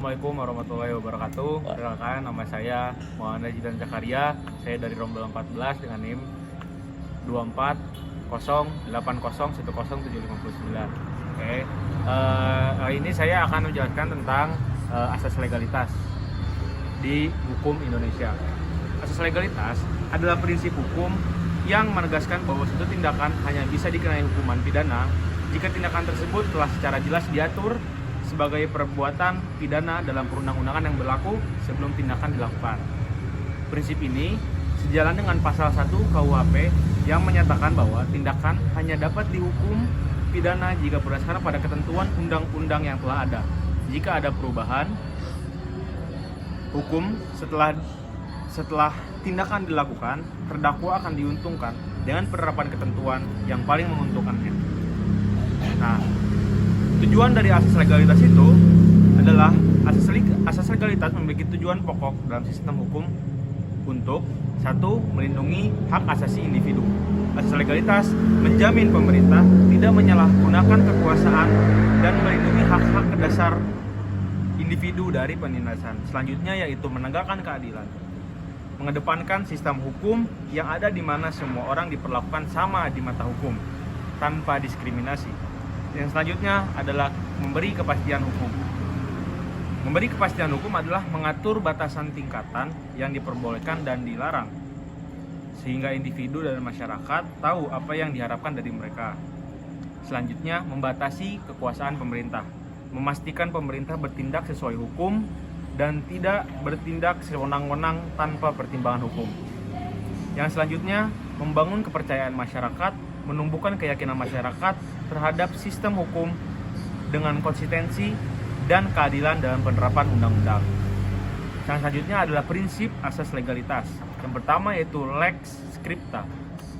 Assalamualaikum warahmatullahi wabarakatuh. Perkenalkan, nama saya Muhammad Jidan Zakaria. Saya dari Rombel 14 dengan NIM 2408010759. Oke. Hari ini saya akan menjelaskan tentang asas legalitas di hukum Indonesia. Asas legalitas adalah prinsip hukum yang menegaskan bahwa suatu tindakan hanya bisa dikenai hukuman pidana jika tindakan tersebut telah secara jelas diatur sebagai perbuatan pidana dalam perundang-undangan yang berlaku sebelum tindakan dilakukan. Prinsip ini sejalan dengan pasal 1 KUHP yang menyatakan bahwa tindakan hanya dapat dihukum pidana jika berdasarkan pada ketentuan undang-undang yang telah ada. Jika ada perubahan hukum setelah tindakan dilakukan, terdakwa akan diuntungkan dengan penerapan ketentuan yang paling menguntungkannya. Nah, tujuan dari asas legalitas itu adalah asas legalitas memiliki tujuan pokok dalam sistem hukum untuk 1. Melindungi hak asasi individu. Asas legalitas menjamin pemerintah tidak menyalahgunakan kekuasaan dan melindungi hak-hak dasar individu dari penindasan. Selanjutnya yaitu menegakkan keadilan. Mengedepankan sistem hukum yang ada di mana semua orang diperlakukan sama di mata hukum tanpa diskriminasi. Yang selanjutnya adalah memberi kepastian hukum. Memberi kepastian hukum adalah mengatur batasan tingkatan yang diperbolehkan dan dilarang, sehingga individu dan masyarakat tahu apa yang diharapkan dari mereka. Selanjutnya, membatasi kekuasaan pemerintah. Memastikan pemerintah bertindak sesuai hukum dan tidak bertindak sewenang-wenang tanpa pertimbangan hukum. Yang selanjutnya, membangun kepercayaan masyarakat, menumbuhkan keyakinan masyarakat terhadap sistem hukum dengan konsistensi dan keadilan dalam penerapan undang-undang. Yang selanjutnya adalah prinsip asas legalitas. Yang pertama yaitu lex scripta.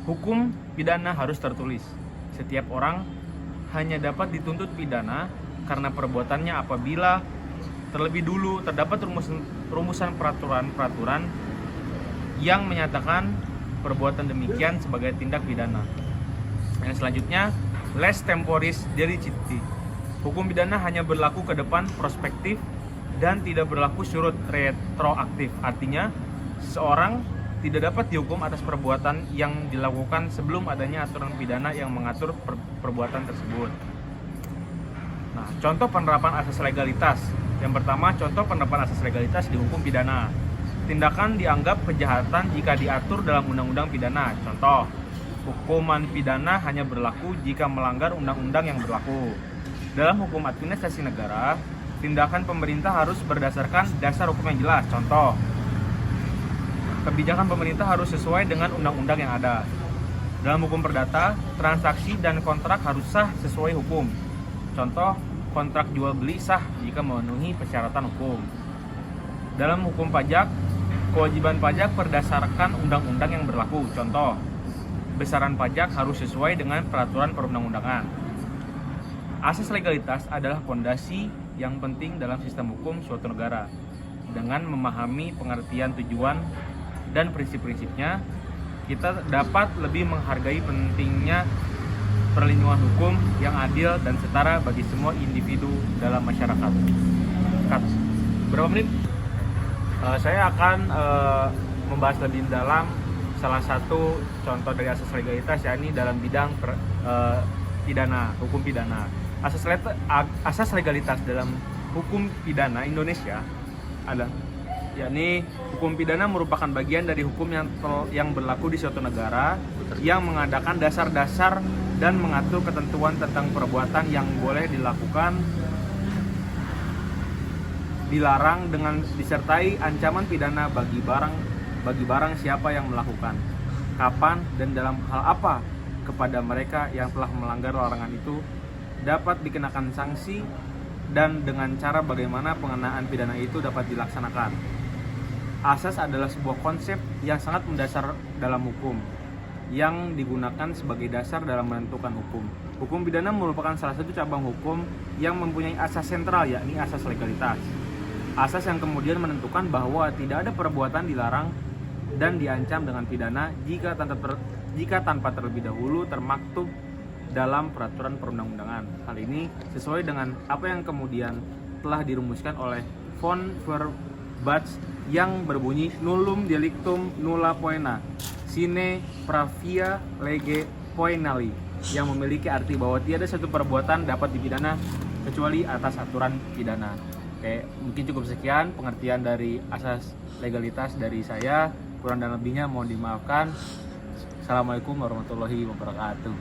Hukum pidana harus tertulis. Setiap orang hanya dapat dituntut pidana karena perbuatannya apabila terlebih dulu terdapat rumusan peraturan-peraturan yang menyatakan perbuatan demikian sebagai tindak pidana. Yang selanjutnya, les temporis delicti. Hukum pidana hanya berlaku ke depan prospektif dan tidak berlaku surut retroaktif. Artinya, seseorang tidak dapat dihukum atas perbuatan yang dilakukan sebelum adanya aturan pidana yang mengatur perbuatan tersebut. Nah, contoh penerapan asas legalitas. Yang pertama, contoh penerapan asas legalitas di hukum pidana. Tindakan dianggap kejahatan jika diatur dalam undang-undang pidana. Contoh, hukuman pidana hanya berlaku jika melanggar undang-undang yang berlaku. Dalam hukum administrasi negara, tindakan pemerintah harus berdasarkan dasar hukum yang jelas. Contoh, kebijakan pemerintah harus sesuai dengan undang-undang yang ada. Dalam hukum perdata, transaksi dan kontrak harus sah sesuai hukum. Contoh, kontrak jual beli sah jika memenuhi persyaratan hukum. Dalam hukum pajak, kewajiban pajak berdasarkan undang-undang yang berlaku. Contoh, besaran pajak harus sesuai dengan peraturan perundang-undangan. Asas legalitas adalah fondasi yang penting dalam sistem hukum suatu negara. Dengan memahami pengertian tujuan dan prinsip-prinsipnya, kita dapat lebih menghargai pentingnya perlindungan hukum yang adil dan setara bagi semua individu dalam masyarakat. Berapa menit? Saya akan membahas lebih dalam salah satu contoh dari asas legalitas, yakni dalam bidang pidana, hukum pidana. Asas legalitas dalam hukum pidana Indonesia adalah yakni hukum pidana merupakan bagian dari hukum yang berlaku di suatu negara yang mengadakan dasar-dasar dan mengatur ketentuan tentang perbuatan yang boleh dilakukan, dilarang dengan disertai ancaman pidana bagi barang siapa yang melakukan, kapan dan dalam hal apa kepada mereka yang telah melanggar larangan itu dapat dikenakan sanksi dan dengan cara bagaimana pengenaan pidana itu dapat dilaksanakan. Asas adalah sebuah konsep yang sangat mendasar dalam hukum yang digunakan sebagai dasar dalam menentukan hukum. Hukum pidana merupakan salah satu cabang hukum yang mempunyai asas sentral, yakni asas legalitas. Asas yang kemudian menentukan bahwa tidak ada perbuatan dilarang dan diancam dengan pidana jika tanpa terlebih dahulu termaktub dalam peraturan perundang-undangan. Hal ini sesuai dengan apa yang kemudian telah dirumuskan oleh von verbats yang berbunyi nullum delictum nulla poena sine pravia lege poenali, yang memiliki arti bahwa tiada satu perbuatan dapat dipidana kecuali atas aturan pidana. Oke, mungkin cukup sekian pengertian dari asas legalitas dari saya. Kurang dan lebihnya mohon dimaafkan. Assalamualaikum warahmatullahi wabarakatuh.